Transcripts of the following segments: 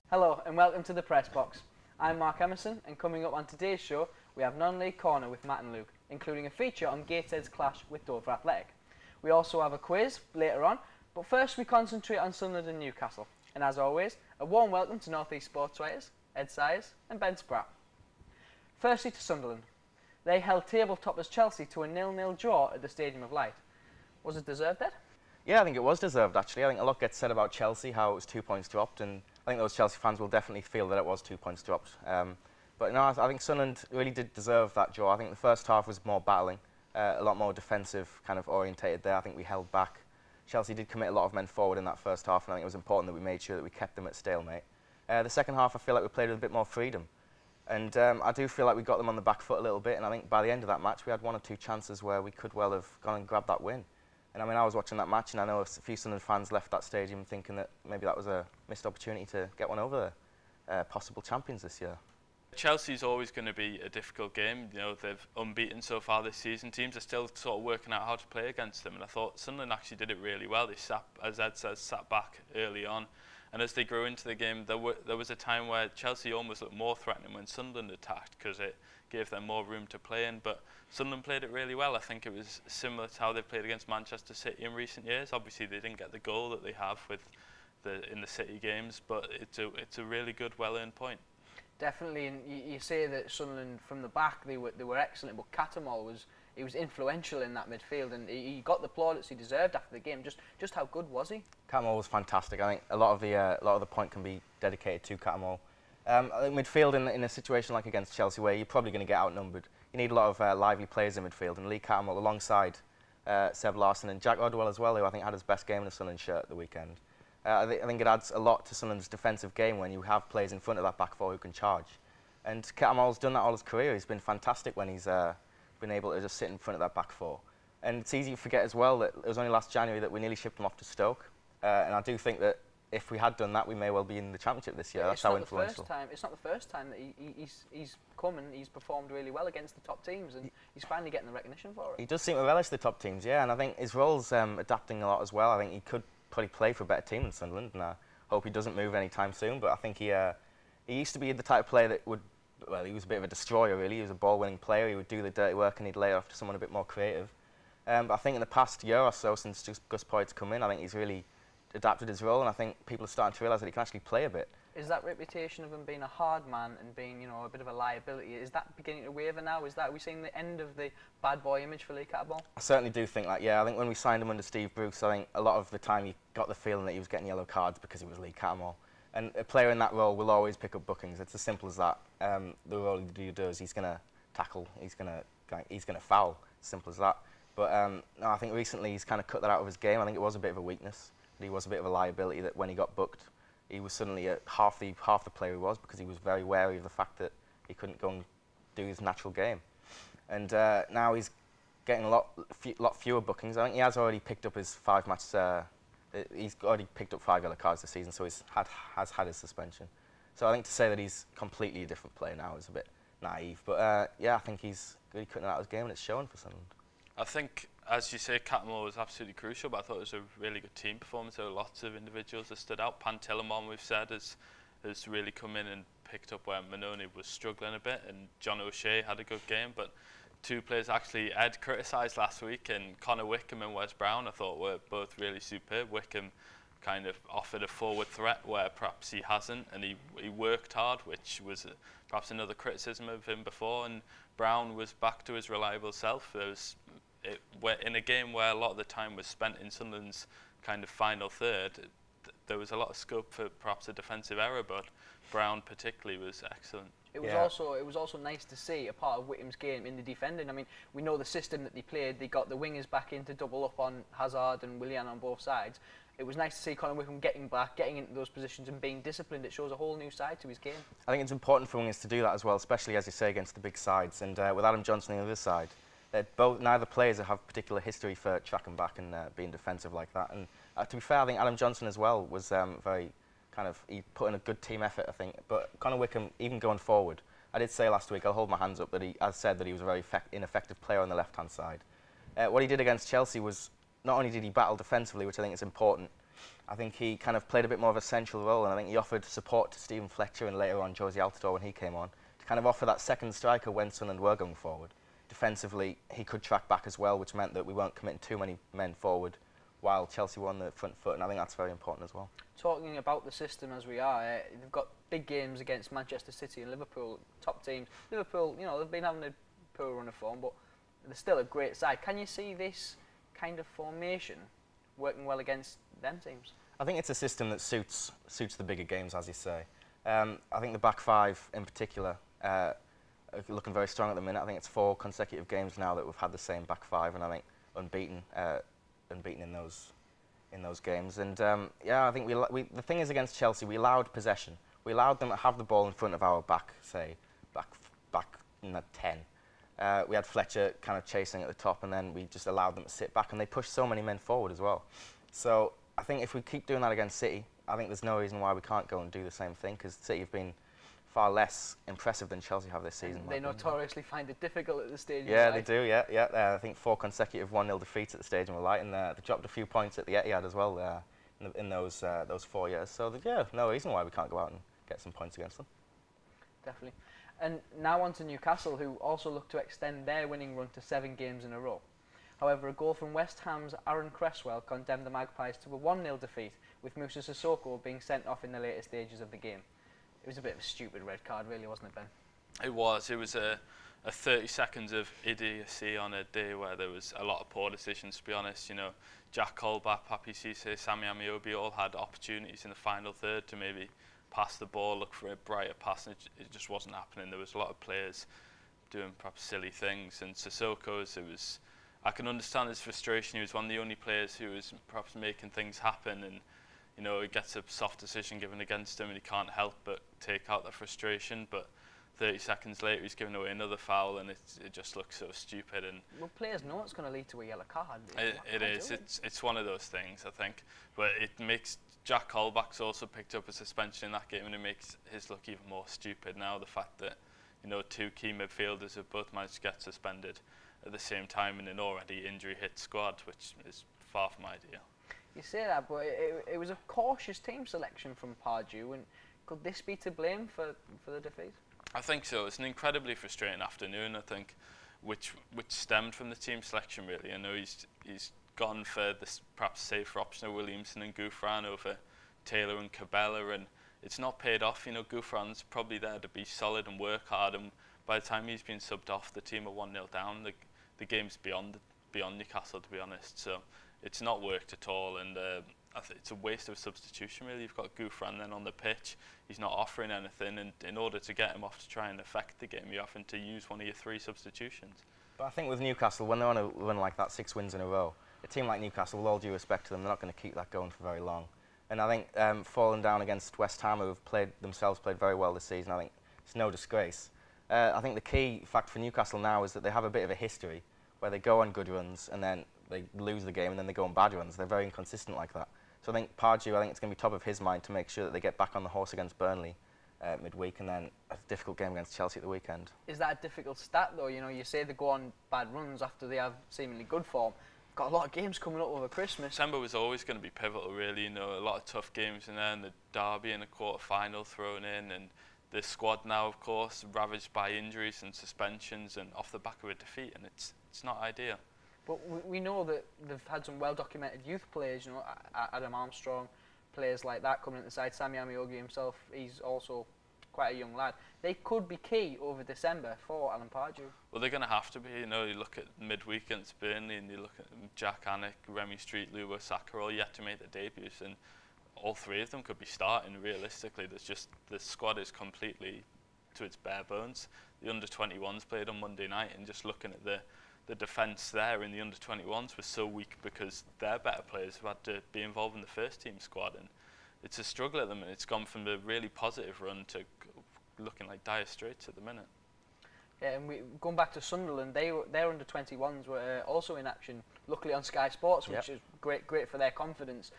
Hello and welcome to the Press Box. I'm Mark Emerson, and coming up on today's show we have Non-League Corner with Matt and Luke, including a feature on Gateshead's clash with Dover Athletic. We also have a quiz later on, but first we concentrate on Sunderland and Newcastle. And as always, a warm welcome to North East sports writers Ed Sayers and Ben Spratt. Firstly to Sunderland. They held table toppers Chelsea to a 0-0 draw at the Stadium of Light. Was it deserved, Ed? Yeah, I think it was deserved actually. I think a lot gets said about Chelsea, how it was 2 points dropped, and I think those Chelsea fans will definitely feel that it was 2 points dropped. But no, I think Sunderland really did deserve that draw. I think the first half was more battling, a lot more defensive kind of orientated there. I think we held back. Chelsea did commit a lot of men forward in that first half, and I think it was important that we made sure that we kept them at stalemate. The second half, I feel like we played with a bit more freedom. And I do feel like we got them on the back foot a little bit, and I think by the end of that match, we had one or two chances where we could well have gone and grabbed that win. And I mean, I was watching that match, and I know a few Sunderland fans left that stadium thinking that maybe that was a missed opportunity to get one over the possible champions this year. Chelsea's always going to be a difficult game. You know, they've unbeaten so far this season. Teams are still sort of working out how to play against them, and I thought Sunderland actually did it really well. They sat, as Ed says, sat back early on, and as they grew into the game, there was a time where Chelsea almost looked more threatening when Sunderland attacked because it gave them more room to play in. But Sunderland played it really well. I think it was similar to how they played against Manchester City in recent years. Obviously, they didn't get the goal that they have with in the City games, but it's a really good, well-earned point. Definitely, and you say that Sunderland from the back they were excellent, but Catamol was influential in that midfield, and he got the plaudits he deserved after the game. Just how good was he? Catamol was fantastic. I think a lot of the point can be dedicated to Catamol. I think midfield in a situation like against Chelsea, where you're probably going to get outnumbered, you need a lot of lively players in midfield, and Lee Catamol alongside Seb Larsson and Jack Rodwell as well, who I think had his best game in a Sunderland shirt at the weekend. I think it adds a lot to Sunderland's defensive game when you have players in front of that back four who can charge. And Catamol's done that all his career. He's been fantastic when he's been able to just sit in front of that back four. And it's easy to forget as well that it was only last January that we nearly shipped him off to Stoke. And I do think that if we had done that, we may well be in the Championship this year. That's how influential. It's not the first time that he's come and he's performed really well against the top teams, and he's finally getting the recognition for it. He does seem to relish the top teams, yeah, and I think his role's adapting a lot as well. I think he could probably play for a better team than Sunderland, and I hope he doesn't move anytime soon. But I think he used to be the type of player that would, well, he was a bit of a destroyer really. He was a ball-winning player. He would do the dirty work and he'd lay it off to someone a bit more creative. But I think in the past year or so, since Gus Poyet's come in, I think he's really adapted his role, and I think people are starting to realise that he can actually play a bit. Is that reputation of him being a hard man and being, you know, a bit of a liability, is that beginning to waver now? Are we seeing the end of the bad boy image for Lee Catamol? I certainly do think that, yeah. I think when we signed him under Steve Bruce, I think a lot of the time you got the feeling that he was getting yellow cards because he was Lee Catamol. And a player in that role will always pick up bookings. It's as simple as that. The role he does, he's going to tackle, he's going to foul, simple as that. But no, I think recently he's kind of cut that out of his game. I think it was a bit of a weakness. He was a bit of a liability that when he got booked, he was suddenly half the player he was, because he was very wary of the fact that he couldn't go and do his natural game. And now he's getting a lot fewer bookings. I think he has already picked up his 5-match. He's already picked up 5 yellow cards this season, so he's has had his suspension. So I think to say that he's completely a different player now is a bit naive. But yeah, I think he's really cutting out his game, and it's showing for Sunderland. I think, as you say, Catamol was absolutely crucial, but I thought it was a really good team performance. There were lots of individuals that stood out. Pantilimon, we've said, has really come in and picked up where Manoni was struggling a bit, and John O'Shea had a good game. But two players actually Ed criticised last week, and Connor Wickham and Wes Brown, I thought were both really superb. Wickham kind of offered a forward threat where perhaps he hasn't, and he worked hard, which was perhaps another criticism of him before. And Brown was back to his reliable self. In a game where a lot of the time was spent in Sunderland's kind of final third, there was a lot of scope for perhaps a defensive error, but Brown particularly was excellent. It was also nice to see a part of Wickham's game in the defending. I mean, we know the system that they played. They got the wingers back in to double up on Hazard and Willian on both sides. It was nice to see Connor Wickham getting back, getting into those positions and being disciplined. It shows a whole new side to his game. I think it's important for wingers to do that as well, especially, as you say, against the big sides. And with Adam Johnson on the other side, neither players have particular history for tracking back and being defensive like that. And to be fair, I think Adam Johnson as well was very he put in a good team effort, I think. But Connor Wickham, even going forward, I did say last week, I'll hold my hands up, that I said that he was a very ineffective player on the left-hand side. What he did against Chelsea was, not only did he battle defensively, which I think is important, I think he kind of played a bit more of a central role, and I think he offered support to Stephen Fletcher and later on Josie Altidore when he came on, to kind of offer that second striker when Sunderland were going forward. Defensively, he could track back as well, which meant that we weren't committing too many men forward while Chelsea were on the front foot, and I think that's very important as well. Talking about the system as we are, they've got big games against Manchester City and Liverpool, top teams. Liverpool, you know, they've been having a poor run of form, but they're still a great side. Can you see this kind of formation working well against them teams? I think it's a system that suits the bigger games, as you say. I think the back five in particular are looking very strong at the minute. I think it's 4 consecutive games now that we've had the same back five, and I think unbeaten in those games. And yeah, I think the thing is against Chelsea, we allowed possession. We allowed them to have the ball in front of our back 10. We had Fletcher kind of chasing at the top, and then we just allowed them to sit back, and they pushed so many men forward as well. So I think if we keep doing that against City, I think there's no reason why we can't go and do the same thing, because City have been far less impressive than Chelsea have this season. They notoriously find it difficult at the Stadium. Yeah, they do, yeah. I think 4 consecutive 1-0 defeats at the Stadium of Light, and they dropped a few points at the Etihad as well in those 4 years. So, yeah, no reason why we can't go out and get some points against them. Definitely. And now on to Newcastle, who also look to extend their winning run to 7 games in a row. However, a goal from West Ham's Aaron Cresswell condemned the Magpies to a 1-0 defeat, with Moussa Sissoko being sent off in the later stages of the game. It was a bit of a stupid red card, really, wasn't it, Ben? It was. It was a 30 seconds of idiocy on a day where there was a lot of poor decisions, to be honest. You know, Jack Colback, Papi Cisse, Sammy Amiobi all had opportunities in the final third to maybe pass the ball, look for a brighter pass, and it just wasn't happening. There was a lot of players doing perhaps silly things, and Sissoko's, I can understand his frustration. He was one of the only players who was perhaps making things happen, and you know, he gets a soft decision given against him and he can't help but take out the frustration, but 30 seconds later he's given away another foul, and it just looks so stupid. And well, players know it's going to lead to a yellow card. It is. It's one of those things, I think. But it makes Jack Colback's also picked up a suspension in that game, and it makes his look even more stupid now. The fact that, you know, 2 key midfielders have both managed to get suspended at the same time in an already injury-hit squad, which is far from ideal. You say that, but it was a cautious team selection from Pardew, and could this be to blame for the defeat? I think so. It's an incredibly frustrating afternoon, I think, which stemmed from the team selection, really. I know he's gone for this perhaps safer option of Williamson and Gouffran over Taylor and Cabella, and it's not paid off. You know, Gouffran's probably there to be solid and work hard, and by the time he's been subbed off, the team are 1-0 down. The game's beyond Newcastle, to be honest. So it's not worked at all, and I think it's a waste of a substitution, really. You've got Gouffran then on the pitch. He's not offering anything, and in order to get him off to try and affect the game, you're having to use one of your 3 substitutions. But I think with Newcastle, when they're on a run like that, 6 wins in a row, a team like Newcastle, with all due respect to them, they're not going to keep that going for very long. And I think falling down against West Ham, who have played very well this season, I think it's no disgrace. I think the key fact for Newcastle now is that they have a bit of a history where they go on good runs and then they lose the game and then they go on bad runs. They're very inconsistent like that. So I think Pardew, I think it's going to be top of his mind to make sure that they get back on the horse against Burnley midweek, and then a difficult game against Chelsea at the weekend. Is that a difficult stat, though? You know, you say they go on bad runs after they have seemingly good form. Got a lot of games coming up over Christmas. December was always going to be pivotal, really. You know, a lot of tough games in there, and the derby in the quarter-final thrown in, and the squad now, of course, ravaged by injuries and suspensions, and off the back of a defeat, and it's not ideal. But we know that they've had some well-documented youth players, you know, Adam Armstrong, players like that coming into the side. Sammy Amiobi himself, he's also quite a young lad. They could be key over December for Alan Pardew. Well, they're going to have to be. You know, you look at midweek against Burnley, and you look at Jack Annick, Remy Street, Lubo Saka, all yet to make their debuts, and all 3 of them could be starting. Realistically, the squad is completely to its bare bones. The under-21s played on Monday night, and just looking at the defence there in the under-21s was so weak because their better players have had to be involved in the first team squad, and it's a struggle at the minute. It's gone from a really positive run to looking like dire straits at the minute. Yeah, and going back to Sunderland, their under-21s were also in action, luckily on Sky Sports, which is great for their confidence.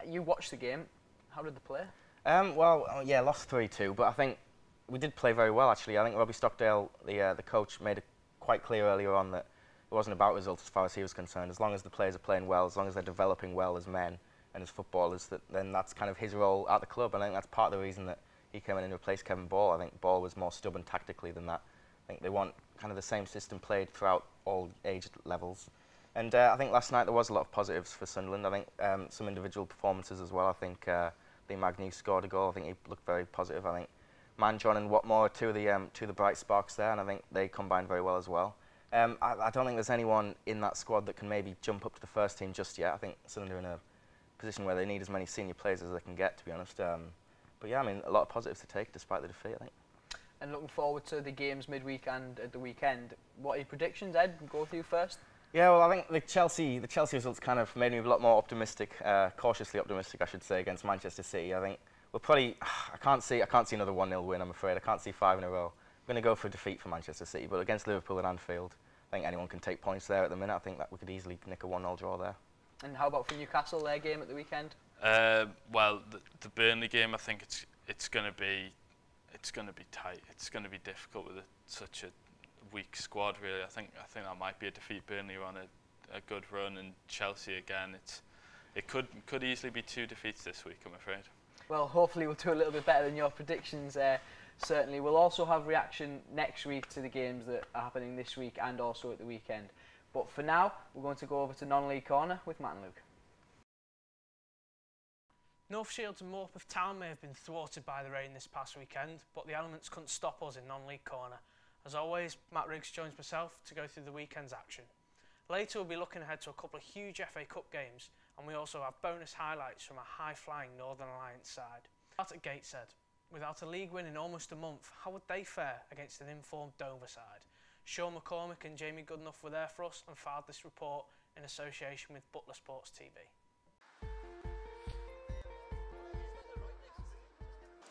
You watched the game. How did they play? Yeah, lost 3-2, but I think we did play very well, actually. I think Robbie Stockdale, the coach, made it quite clear earlier on that it wasn't about results as far as he was concerned. As long as the players are playing well, as long as they're developing well as men, and his footballers, then that's kind of his role at the club. And I think that's part of the reason that he came in and replaced Kevin Ball. I think Ball was more stubborn tactically than that. I think they want kind of the same system played throughout all age levels. And I think last night there was a lot of positives for Sunderland. I think some individual performances as well. I think Magnew scored a goal. I think he looked very positive. I think Manjon and Watmore are two of the bright sparks there, and I think they combined very well as well. I don't think there's anyone in that squad that can maybe jump up to the first team just yet. I think Sunderland are in a position where they need as many senior players as they can get, to be honest. But yeah, I mean, a lot of positives to take despite the defeat, I think. And looking forward to the games midweek and at the weekend. What are your predictions, Ed? Go with you first. Yeah, well, I think the Chelsea results kind of made me a lot more optimistic, cautiously optimistic, I should say, against Manchester City. I think we'll probably, I can't see another 1-0 win, I'm afraid. I can't see 5 in a row. I'm going to go for a defeat for Manchester City, but against Liverpool at Anfield, I think anyone can take points there at the minute. I think that we could easily nick a 1-0 draw there. And how about for Newcastle, their game at the weekend? Well, the Burnley game, I think it's going to be tight. It's going to be difficult with such a weak squad, really. I think that might be a defeat. Burnley are on a good run, and Chelsea again. It could easily be 2 defeats this week, I'm afraid. Well, hopefully we'll do a little bit better than your predictions. Certainly, we'll also have reaction next week to the games that are happening this week and also at the weekend. But for now, we're going to go over to non-league corner with Matt and Luke. North Shields and Morpeth Town may have been thwarted by the rain this past weekend, but the elements couldn't stop us in non-league corner. As always, Matt Riggs joins myself to go through the weekend's action. Later we'll be looking ahead to a couple of huge FA Cup games, and we also have bonus highlights from a high-flying Northern Alliance side. Start at Gateshead. Without a league win in almost a month, how would they fare against an informed Dover side? Sean McCormick and Jamie Goodenough were there for us and filed this report in association with Butler Sports TV.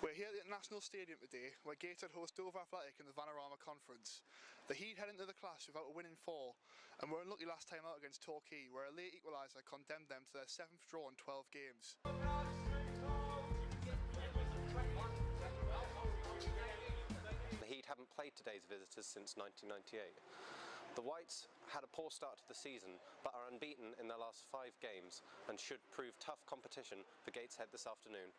We're here at the National Stadium today, where Gateshead host Dover Athletic in the Vanarama Conference. The Heat head into the clash without a win in 4, and were unlucky last time out against Torquay, where a late equaliser condemned them to their 7th draw in 12 games. The Heat haven't played today's visitors since 1998. The Whites had a poor start to the season, but are unbeaten in their last 5 games and should prove tough competition for Gateshead this afternoon.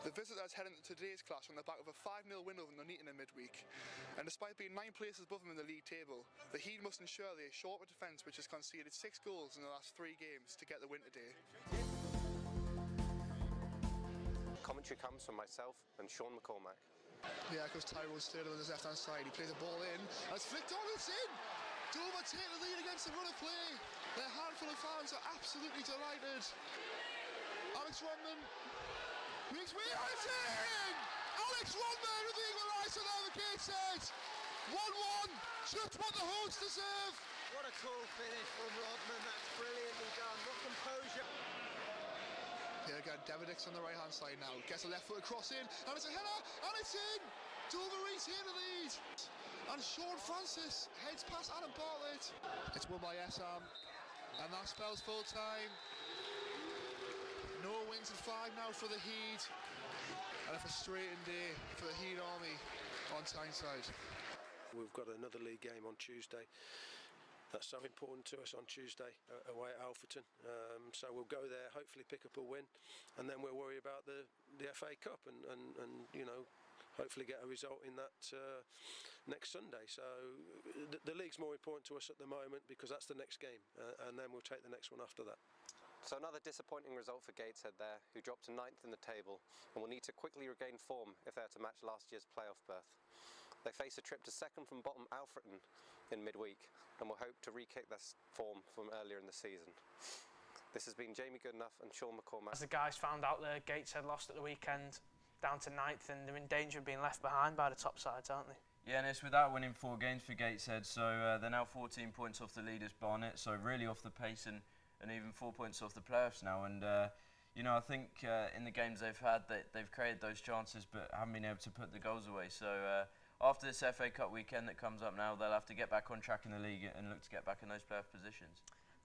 The visitors head into today's clash on the back of a 5-0 win over Nuneaton in midweek. And despite being 9 places above them in the league table, the Heat must ensure they shore up a defence which has conceded 6 goals in the last 3 games to get the win today. Commentary comes from myself and Sean McCormack. Yeah, because Tyrone Sterling on his left-hand side. He plays the ball in, and it's flicked on, it's in! Dover take the lead against the run of play. Their handful of fans are absolutely delighted. Alex Rodman makes me, and it's in! Alex Rodman with the equaliser there for Gateshead. 1-1, just what the Hosts deserve. What a cool finish from Rodman, that's brilliantly done. What composure. Here again, Davidix on the right-hand side now. Gets a left-footed cross in, and it's a header, and it's in! Dover retain the lead. And Sean Francis heads past Adam Bartlett. It's won by Essam, and that spells full-time. No wins in 5 now for the Heat. And a frustrating day for the Heat Army on Tyneside. We've got another league game on Tuesday. That's so important to us on Tuesday away at Alfreton. So we'll go there, hopefully pick up a win, and then we'll worry about the FA Cup and you know, hopefully get a result in that next Sunday. So the league's more important to us at the moment because that's the next game, and then we'll take the next one after that. So another disappointing result for Gateshead there, who dropped to 9th in the table and will need to quickly regain form if they are to match last year's playoff berth. They face a trip to second from bottom Alfreton in midweek and will hope to re-kick their form from earlier in the season. This has been Jamie Goodenough and Sean McCormack. As the guys found out, the Gateshead lost at the weekend down to 9th, and they're in danger of being left behind by the top sides, aren't they? Yeah, and it's without winning 4 games for Gateshead, so they're now 14 points off the leaders Barnet, so really off the pace and even 4 points off the playoffs now. And you know, I think in the games they've had, they've created those chances but haven't been able to put the goals away. So after this FA Cup weekend that comes up now, they'll have to get back on track in the league and look to get back in those playoff positions.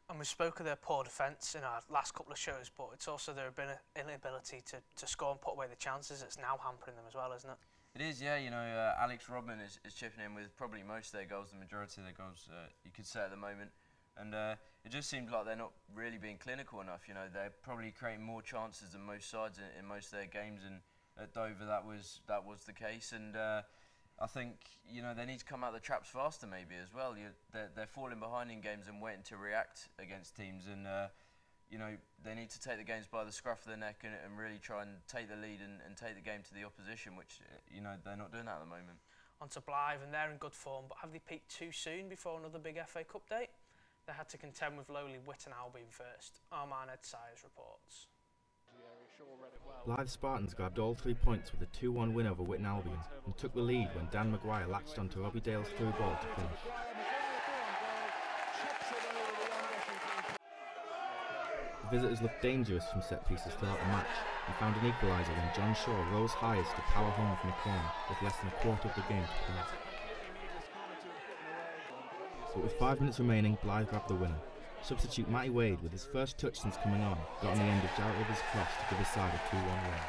And we spoke of their poor defence in our last couple of shows, but it's also their inability to score and put away the chances that's now hampering them as well, isn't it? It is, yeah. You know, Alex Rodman is chipping in with probably most of their goals, the majority of their goals, you could say at the moment. And it just seems like they're not really being clinical enough. You know, they're probably creating more chances than most sides in most of their games, and at Dover that was the case. And I think, you know, they need to come out of the traps faster maybe as well. They're falling behind in games and waiting to react against teams, and you know, they need to take the games by the scruff of the neck and really try and take the lead and take the game to the opposition, which, you know, they're not doing that at the moment. On to Blythe, and they're in good form, but have they peaked too soon before another big FA Cup date? They had to contend with lowly Witton Albion first. Armand Ed Sires reports. Blythe Spartans grabbed all 3 points with a 2-1 win over Witton Albion and took the lead when Dan Maguire latched onto Robbie Dale's through ball to finish. The visitors looked dangerous from set pieces throughout the match and found an equaliser when John Shaw rose highest to power home from a corner with less than a quarter of the game to play. But with 5 minutes remaining, Blythe grabbed the winner. Substitute Matty Wade, with his first touch since coming on, got on the end of Jarrett Rivers' cross to give his side a 2-1 win.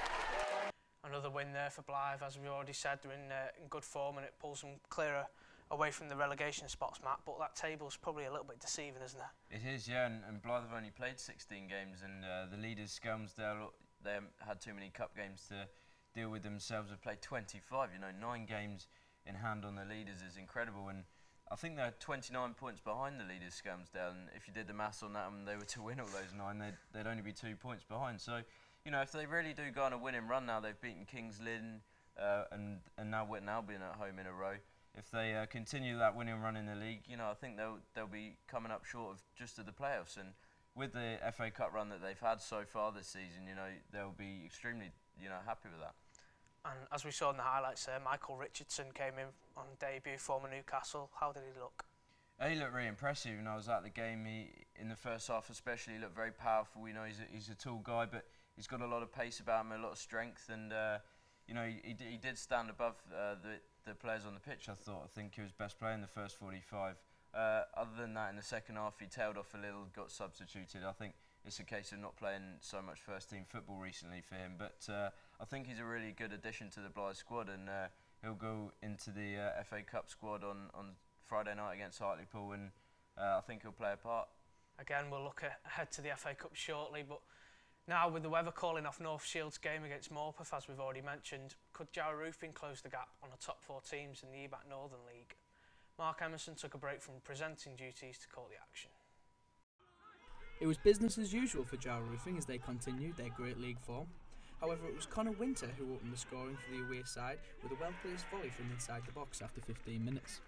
Another win there for Blythe, as we already said. They're in good form, and it pulls them clearer away from the relegation spots, Matt, but that table's probably a little bit deceiving, isn't it? It is, yeah, and Blythe have only played 16 games, and the leaders, Skelmersdale, they haven't had too many cup games to deal with themselves. Have played 25, you know, 9 games in hand on the leaders is incredible, and I think they're 29 points behind the leaders, Skelmersdale, and if you did the maths on that and they were to win all those 9, they'd only be 2 points behind. So, you know, if they really do go on a winning run now, they've beaten Kings Lynn and now Witton Albion at home in a row. If they continue that winning run in the league, you know, I think they'll be coming up short of just of the playoffs. And with the FA Cup run that they've had so far this season, you know, they'll be extremely, you know, happy with that. And as we saw in the highlights there, Michael Richardson came in on debut, former Newcastle. How did he look? He looked really impressive. When I was at the game, in the first half especially, he looked very powerful. You know, he's a tall guy, but he's got a lot of pace about him, a lot of strength, and you know, he did stand above the players on the pitch. I think he was best player in the first 45. Other than that, in the second half, he tailed off a little, got substituted. I think it's a case of not playing so much first-team football recently for him, but I think he's a really good addition to the Blythe squad, and he'll go into the FA Cup squad on Friday night against Hartlepool, and I think he'll play a part. Again, we'll look ahead to the FA Cup shortly, but now with the weather calling off North Shield's game against Morpeth, as we've already mentioned, could Jarrow Roofing close the gap on the top 4 teams in the EBAC Northern League? Mark Emerson took a break from presenting duties to call the action. It was business as usual for Jarrow Roofing as they continued their great league form. However, it was Connor Winter who opened the scoring for the away side with a well-placed volley from inside the box after 15 minutes.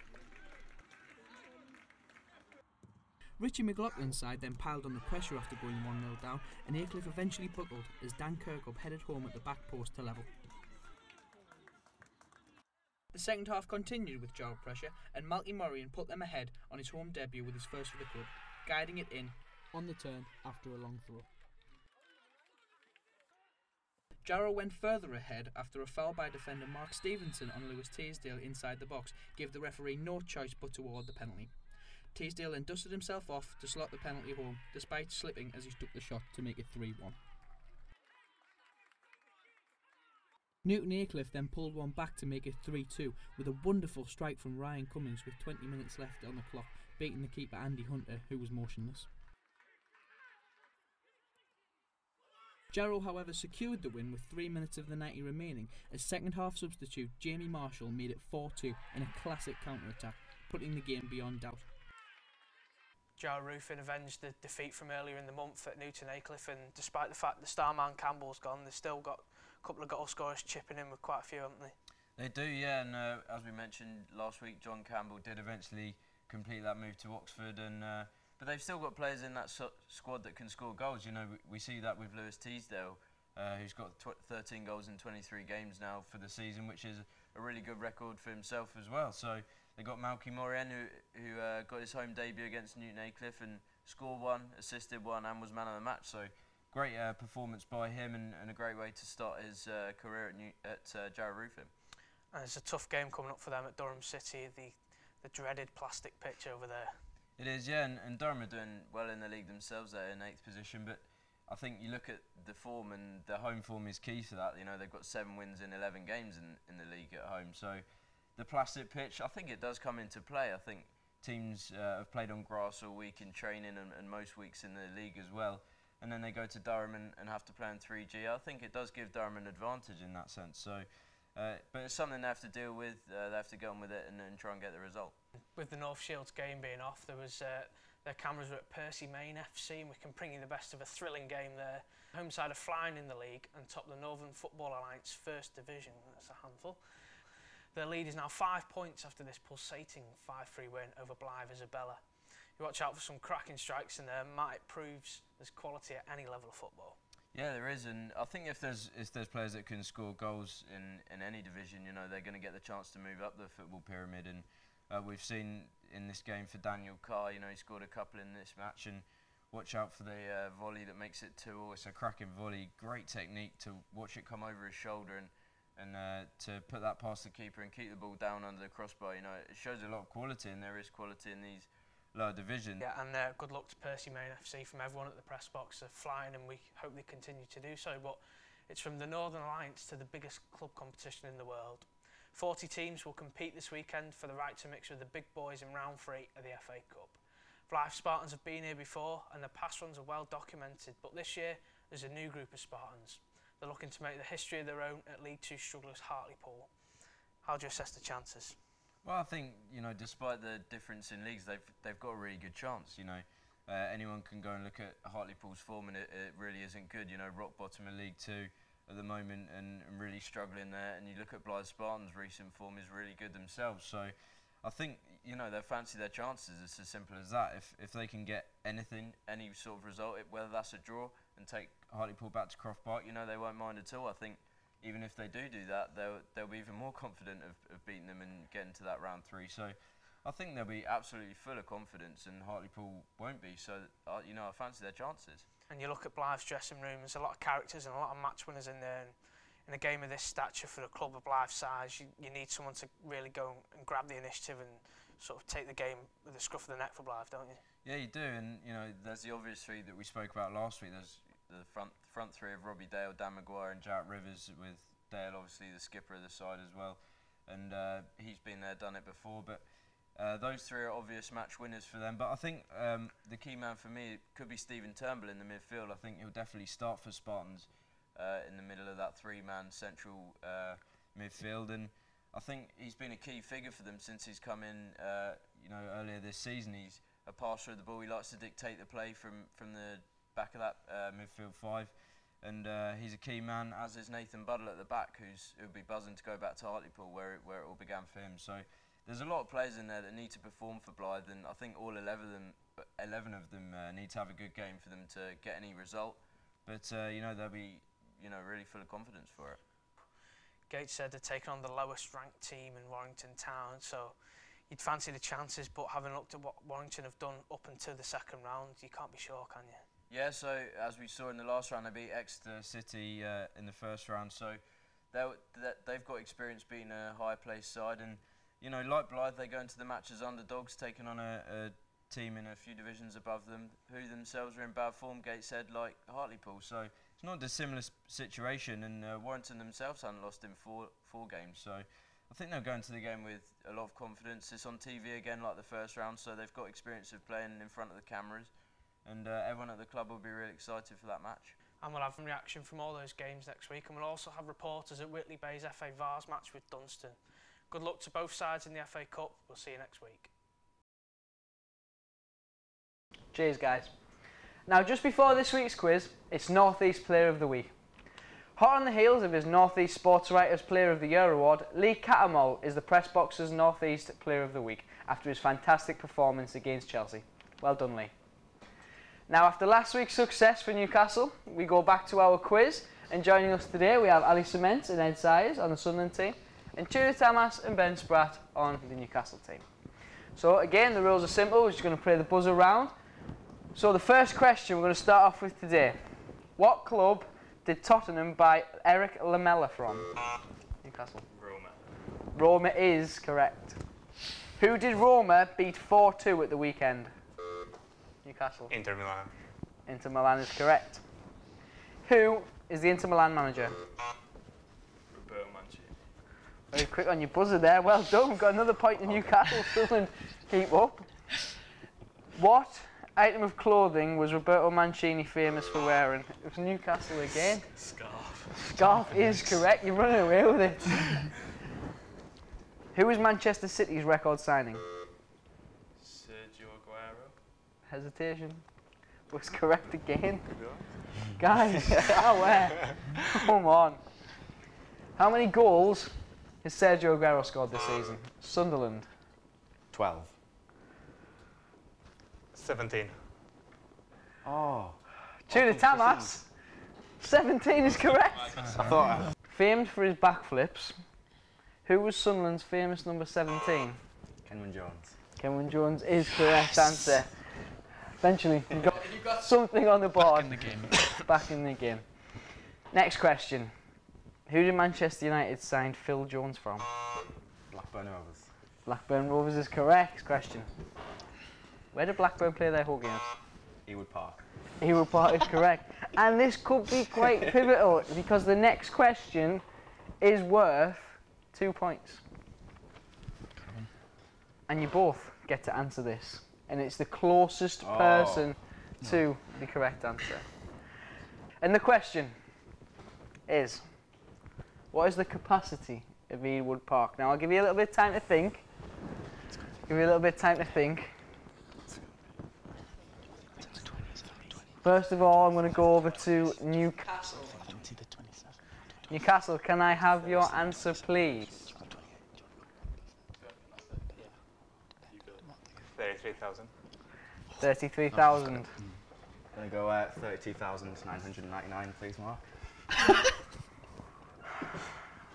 Richie McLaughlin's side then piled on the pressure after going 1-0 down, and Aycliffe eventually buckled as Dan Kirkup headed home at the back post to level. The second half continued with Jarrow pressure, and Malky Morian put them ahead on his home debut with his first for the club, guiding it in on the turn after a long throw. Jarrow went further ahead after a foul by defender Mark Stevenson on Lewis Teasdale inside the box gave the referee no choice but to award the penalty. Teasdale then dusted himself off to slot the penalty home, despite slipping as he took the shot to make it 3-1. Newton Aycliffe then pulled one back to make it 3-2, with a wonderful strike from Ryan Cummins with 20 minutes left on the clock, beating the keeper Andy Hunter, who was motionless. Jarrow, however, secured the win with 3 minutes of the 90 remaining, as second half substitute Jamie Marshall made it 4-2 in a classic counter-attack, putting the game beyond doubt. Jarrow Roofing avenged the defeat from earlier in the month at Newton Aycliffe, and despite the fact the star man Campbell's gone, they've still got a couple of goal scorers chipping in with quite a few, haven't they? They do, yeah, and as we mentioned last week, John Campbell did eventually complete that move to Oxford, and but they've still got players in that squad that can score goals. You know, we see that with Lewis Teasdale, who's got 13 goals in 23 games now for the season, which is a really good record for himself as well. So they got Malky Morian, who got his home debut against Newton Aycliffe and scored 1, assisted 1, and was man of the match. So great performance by him, and a great way to start his career at Jarrow Roofing. And it's a tough game coming up for them at Durham City, the dreaded plastic pitch over there. It is, yeah, and Durham are doing well in the league themselves. They're in 8th position, but I think you look at the form, and the home form is key to that. You know, they've got 7 wins in 11 games in the league at home. So the plastic pitch, I think it does come into play. I think teams have played on grass all week in training and most weeks in the league as well. And then they go to Durham and have to play on 3G. I think it does give Durham an advantage in that sense. So, but it's something they have to deal with. They have to get on with it and try and get the result. With the North Shields game being off, there was their cameras were at Percy Main A.F.C, and we can bring you the best of a thrilling game there. Home side are flying in the league and top the Northern Football Alliance First Division. That's a handful. Their lead is now 5 points after this pulsating 5-3 win over Blythe Isabella. You watch out for some cracking strikes in there. It proves there's quality at any level of football. Yeah, there is, and I think if there's players that can score goals in any division, you know, they're going to get the chance to move up the football pyramid. And we've seen in this game for Daniel Carr, you know, he scored a couple in this match, and watch out for the volley that makes it 2-2. It's a cracking volley, great technique to watch it come over his shoulder and to put that past the keeper and keep the ball down under the crossbar. You know, it shows a lot of quality, and there is quality in these lower divisions. Yeah, and good luck to Percy Main FC from everyone at the press box. They're flying, and we hope they continue to do so. But it's from the Northern Alliance to the biggest club competition in the world. 40 teams will compete this weekend for the right to mix with the big boys in round 3 of the FA Cup. Blythe Spartans have been here before, and the past runs are well documented. But this year, there's a new group of Spartans. They're looking to make the history of their own at League 2 strugglers Hartlepool. How do you assess the chances? Well, I think, you know, despite the difference in leagues, they've got a really good chance. You know, anyone can go and look at Hartlepool's form, and it really isn't good. You know, rock bottom of League 2 at the moment, and really struggling there. And you look at Blythe Spartans' recent form is really good themselves. So, I think, you know, they fancy their chances. It's as simple as that. If they can get anything, any sort of result, whether that's a draw and take Hartlepool back to Croft Park, you know, they won't mind at all. I think even if they do that, they'll be even more confident of beating them and getting to that round 3. So I think they'll be absolutely full of confidence, and Hartlepool won't be. So, you know, I fancy their chances. And you look at Blythe's dressing room, there's a lot of characters and a lot of match winners in there. And in a game of this stature for a club of Blythe's size, you need someone to really go and grab the initiative and sort of take the game with the scruff of the neck for Blythe, don't you? Yeah, you do. And, you know, there's the obvious 3 that we spoke about last week. There's the front 3 of Robbie Dale, Dan Maguire and Jarrett Rivers, with Dale obviously the skipper of the side as well. And he's been there, done it before. But those 3 are obvious match winners for them. But I think the key man for me could be Stephen Turnbull in the midfield. I think he'll definitely start for Spartans in the middle of that 3-man central midfield. And I think he's been a key figure for them since he's come in, you know, earlier this season. He's a passer of the ball. He likes to dictate the play from the back of that midfield 5. And he's a key man, as is Nathan Buddle at the back, who'll be buzzing to go back to Hartlepool, where it all began for him. So there's a lot of players in there that need to perform for Blythe, and I think all 11 of them need to have a good game for them to get any result. But you know, they'll be, you know, really full of confidence for it. Gates said they're taking on the lowest ranked team in Warrington Town, so you'd fancy the chances, but having looked at what Warrington have done up until the 2nd round, you can't be sure, can you? Yeah, so as we saw in the last round, they beat Exeter City in the 1st round, so they've got experience beating a high-placed side, and, you know, like Blythe, they go into the match as underdogs, taking on a team in a few divisions above them, who themselves are in bad form, Gates said, like Hartlepool. So it's not a dissimilar situation, and Warrington themselves haven't lost in four games. So I think they'll go into the game with a lot of confidence. It's on TV again like the 1st round, so they've got experience of playing in front of the cameras, and everyone at the club will be really excited for that match. And we'll have a reaction from all those games next week, and we'll also have reporters at Whitley Bay's FA Vars match with Dunstan. Good luck to both sides in the FA Cup. We'll see you next week. Cheers, guys. Now, just before this week's quiz, it's North East Player of the Week. Hot on the heels of his North East Sports Writers Player of the Year award, Lee Catamol is the Press Box's North East Player of the Week after his fantastic performance against Chelsea. Well done, Lee. Now, after last week's success for Newcastle, we go back to our quiz, and joining us today we have Ali Cement and Ed Sayers on the Sunderland team, and Tudor Tamas and Ben Spratt on the Newcastle team. So again, the rules are simple. We're just going to play the buzzer round. So the first question we're going to start off with today: what club did Tottenham buy Eric Lamela from? Newcastle. Roma. Roma is correct. Who did Roma beat 4-2 at the weekend? Newcastle. Inter Milan. Inter Milan is correct. Who is the Inter Milan manager? Roberto Mancini. Very quick on your buzzer there. Well done. We've got another point in Newcastle. Sunderland keep up. What item of clothing was Roberto Mancini famous for wearing? It was Newcastle again. Scarf. Scarf is correct. You're running away with it. Who was Manchester City's record signing? Sergio Aguero. Hesitation. Was correct again. Guys, where? Come on. How many goals has Sergio Aguero scored this season? Sunderland. 12. 17. Oh. Tune the Tamas. 17 is correct. I thought. Famed for his backflips, who was Sunderland's famous number 17? Kenwyne Jones. Kenwyne Jones is correct answer. Eventually, you got something on the board. Back in the game. Back in the game. Next question. Who did Manchester United sign Phil Jones from? Blackburn Rovers. Blackburn Rovers is correct. Question. Where did Blackburn play their home games? Ewood Park. Ewood Park is correct. And this could be quite pivotal because the next question is worth 2 points. And you both get to answer this. And it's the closest person to the correct answer. And the question is, what is the capacity of Ewood Park? Now, I'll give you a little bit of time to think. First of all, I'm going to go over to Newcastle. Newcastle, can I have your answer, please? 33,000. 33,000. I'm going to go at 32,999, please, Mark. I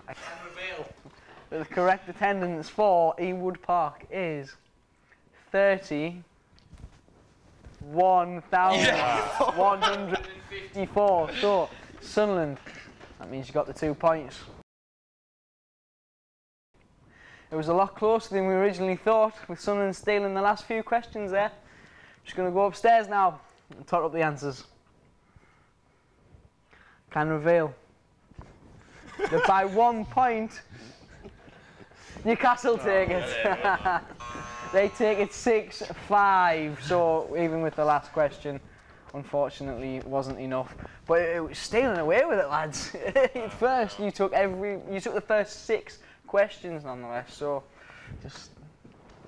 can reveal that the correct attendance for Ewood Park is 31,154. So, Sunderland, that means you got the 2 points. It was a lot closer than we originally thought, with Sunderland stealing the last few questions there. Just going to go upstairs now and tot up the answers. Can reveal that by 1 point, Newcastle take it. They take it 6-5. So even with the last question, unfortunately, it wasn't enough. But it was stealing away with it, lads. First, you took the first 6 questions nonetheless. So just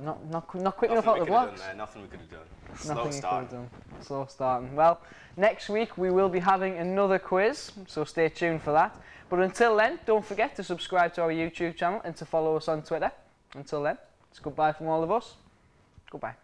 not quick enough out the blocks. Nothing we could have done. Nothing you could have done. Slow starting. Well, next week we will be having another quiz, so stay tuned for that. But until then, don't forget to subscribe to our YouTube channel and to follow us on Twitter. Until then, it's goodbye from all of us. Goodbye.